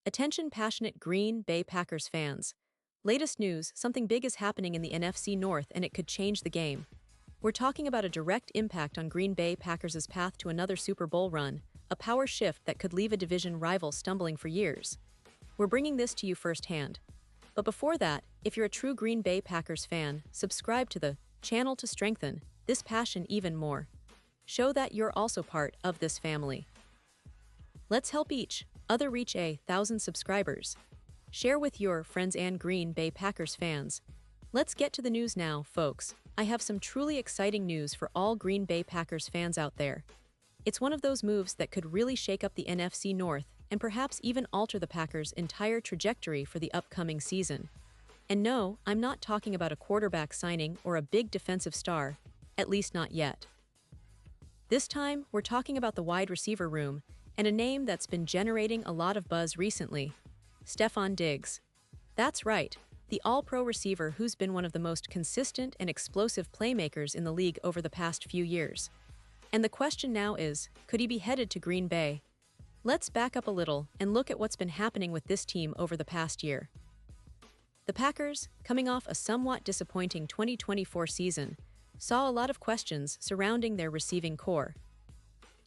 Attention passionate Green Bay Packers fans. Latest news, something big is happening in the NFC North and it could change the game. We're talking about a direct impact on Green Bay Packers' path to another Super Bowl run, a power shift that could leave a division rival stumbling for years. We're bringing this to you firsthand. But before that, if you're a true Green Bay Packers fan, subscribe to the channel to strengthen this passion even more. Show that you're also part of this family. Let's help each other reach 1,000 subscribers. Share with your friends and Green Bay Packers fans. Let's get to the news now, folks. I have some truly exciting news for all Green Bay Packers fans out there. It's one of those moves that could really shake up the NFC North and perhaps even alter the Packers' entire trajectory for the upcoming season. And no, I'm not talking about a quarterback signing or a big defensive star, at least not yet. This time, we're talking about the wide receiver room and a name that's been generating a lot of buzz recently: Stephon Diggs. That's right, the all-pro receiver who's been one of the most consistent and explosive playmakers in the league over the past few years. And the question now is, could he be headed to Green Bay? Let's back up a little and look at what's been happening with this team over the past year. The Packers, coming off a somewhat disappointing 2024 season, saw a lot of questions surrounding their receiving core.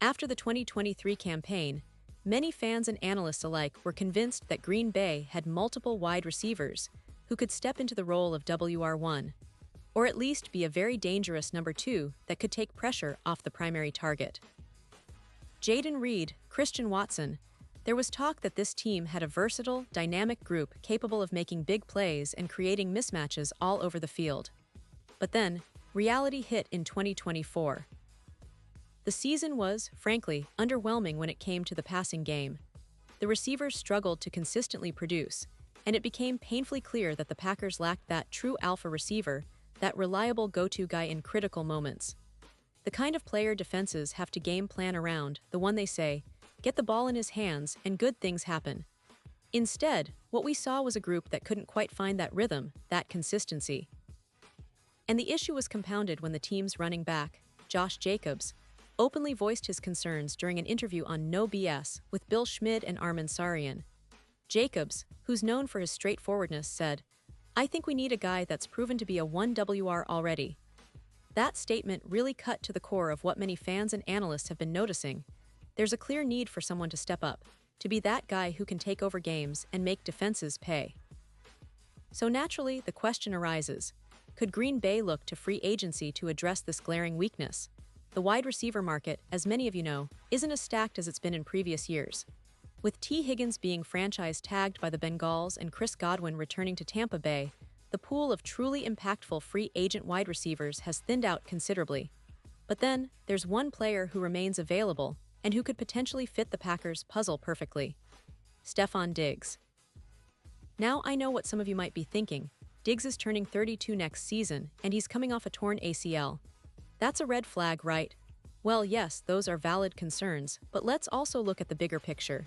After the 2023 campaign, many fans and analysts alike were convinced that Green Bay had multiple wide receivers who could step into the role of WR1, or at least be a very dangerous number 2 that could take pressure off the primary target. Jayden Reed, Christian Watson. There was talk that this team had a versatile, dynamic group capable of making big plays and creating mismatches all over the field. But then, reality hit in 2024. The season was, frankly, underwhelming when it came to the passing game. The receivers struggled to consistently produce, and it became painfully clear that the Packers lacked that true alpha receiver, that reliable go-to guy in critical moments. The kind of player defenses have to game plan around, the one they say, get the ball in his hands and good things happen. Instead, what we saw was a group that couldn't quite find that rhythm, that consistency. And the issue was compounded when the team's running back, Josh Jacobs, openly voiced his concerns during an interview on No BS with Bill Schmid and Armin Sarian. Jacobs, who's known for his straightforwardness, said, "I think we need a guy that's proven to be a 1WR already." That statement really cut to the core of what many fans and analysts have been noticing. There's a clear need for someone to step up, to be that guy who can take over games and make defenses pay. So naturally, the question arises, could Green Bay look to free agency to address this glaring weakness? The wide receiver market, as many of you know, isn't as stacked as it's been in previous years. With T. Higgins being franchise tagged by the Bengals and Chris Godwin returning to Tampa Bay, the pool of truly impactful free agent wide receivers has thinned out considerably. But then, there's one player who remains available and who could potentially fit the Packers' puzzle perfectly: Stephon Diggs. Now I know what some of you might be thinking. Diggs is turning 32 next season, and he's coming off a torn ACL. That's a red flag, right? Well, yes, those are valid concerns, but let's also look at the bigger picture.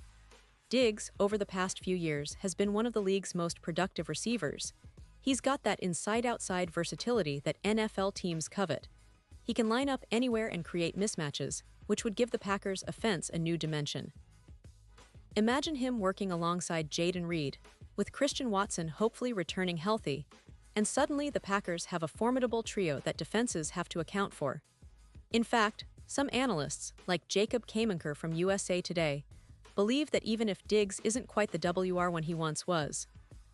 Diggs, over the past few years, has been one of the league's most productive receivers. He's got that inside-outside versatility that NFL teams covet. He can line up anywhere and create mismatches, which would give the Packers' offense a new dimension. Imagine him working alongside Jayden Reed, with Christian Watson hopefully returning healthy, and suddenly the Packers have a formidable trio that defenses have to account for. In fact, some analysts, like Jacob Kamenker from USA Today, believe that even if Diggs isn't quite the WR1 he once was,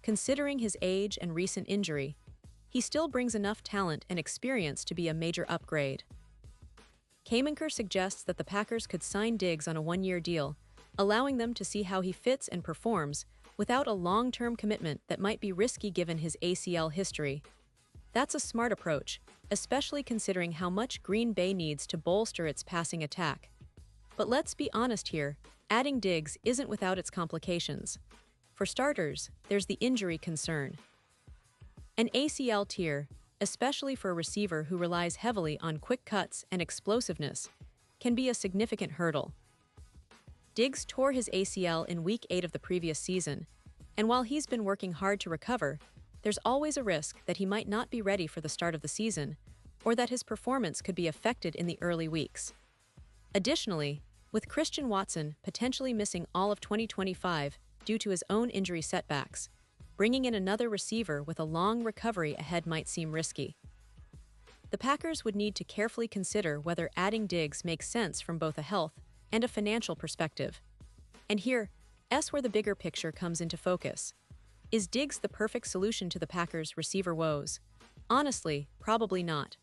considering his age and recent injury, he still brings enough talent and experience to be a major upgrade. Kamenker suggests that the Packers could sign Diggs on a one-year deal, allowing them to see how he fits and performs without a long-term commitment that might be risky given his ACL history. That's a smart approach, especially considering how much Green Bay needs to bolster its passing attack. But let's be honest here, adding Diggs isn't without its complications. For starters, there's the injury concern. An ACL tear, especially for a receiver who relies heavily on quick cuts and explosiveness, can be a significant hurdle. Diggs tore his ACL in Week 8 of the previous season, and while he's been working hard to recover, there's always a risk that he might not be ready for the start of the season, or that his performance could be affected in the early weeks. Additionally, with Christian Watson potentially missing all of 2025 due to his own injury setbacks. Bringing in another receiver with a long recovery ahead might seem risky. The Packers would need to carefully consider whether adding Diggs makes sense from both a health and a financial perspective. And here's where the bigger picture comes into focus. Is Diggs the perfect solution to the Packers' receiver woes? Honestly, probably not.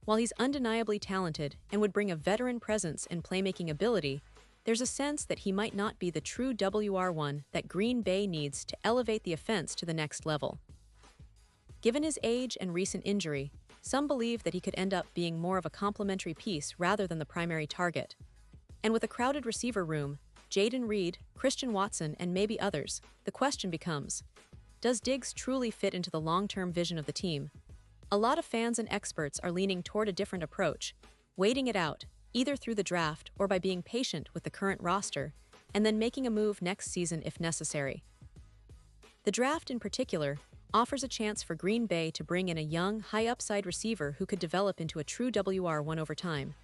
While he's undeniably talented and would bring a veteran presence and playmaking ability, there's a sense that he might not be the true WR1 that Green Bay needs to elevate the offense to the next level. Given his age and recent injury, some believe that he could end up being more of a complementary piece rather than the primary target. And with a crowded receiver room, Jaden Reed, Christian Watson, and maybe others, the question becomes, does Diggs truly fit into the long-term vision of the team? A lot of fans and experts are leaning toward a different approach, waiting it out, either through the draft or by being patient with the current roster, and then making a move next season if necessary. The draft, in particular, offers a chance for Green Bay to bring in a young, high-upside receiver who could develop into a true WR1 over time.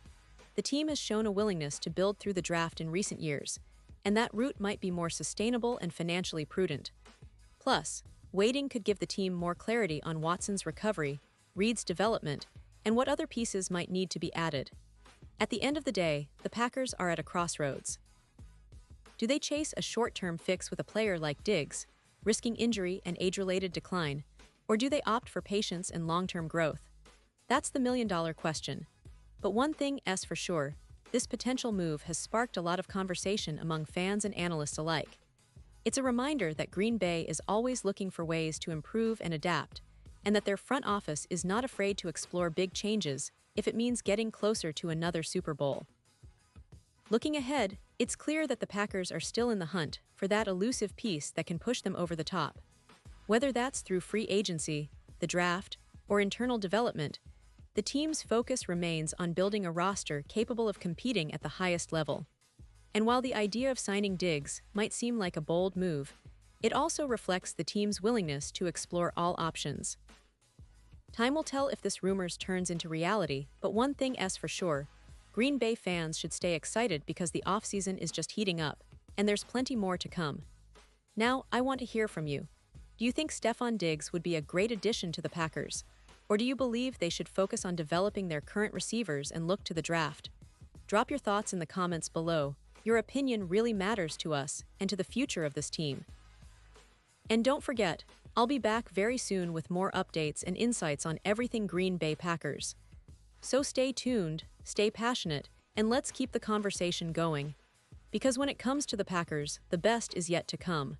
The team has shown a willingness to build through the draft in recent years, and that route might be more sustainable and financially prudent. Plus, waiting could give the team more clarity on Watson's recovery, Reed's development, and what other pieces might need to be added. At the end of the day, the Packers are at a crossroads. Do they chase a short-term fix with a player like Diggs, risking injury and age-related decline, or do they opt for patience and long-term growth? That's the million-dollar question. But one thing is for sure, this potential move has sparked a lot of conversation among fans and analysts alike. It's a reminder that Green Bay is always looking for ways to improve and adapt, and that their front office is not afraid to explore big changes if it means getting closer to another Super Bowl. Looking ahead, it's clear that the Packers are still in the hunt for that elusive piece that can push them over the top. Whether that's through free agency, the draft, or internal development, the team's focus remains on building a roster capable of competing at the highest level. And while the idea of signing Diggs might seem like a bold move, it also reflects the team's willingness to explore all options. Time will tell if this rumors turns into reality, but one thing is for sure, Green Bay fans should stay excited because the offseason is just heating up, and there's plenty more to come. Now, I want to hear from you. Do you think Stephon Diggs would be a great addition to the Packers? Or do you believe they should focus on developing their current receivers and look to the draft? Drop your thoughts in the comments below. Your opinion really matters to us and to the future of this team. And don't forget, I'll be back very soon with more updates and insights on everything Green Bay Packers. So stay tuned, stay passionate, and let's keep the conversation going. Because when it comes to the Packers, the best is yet to come.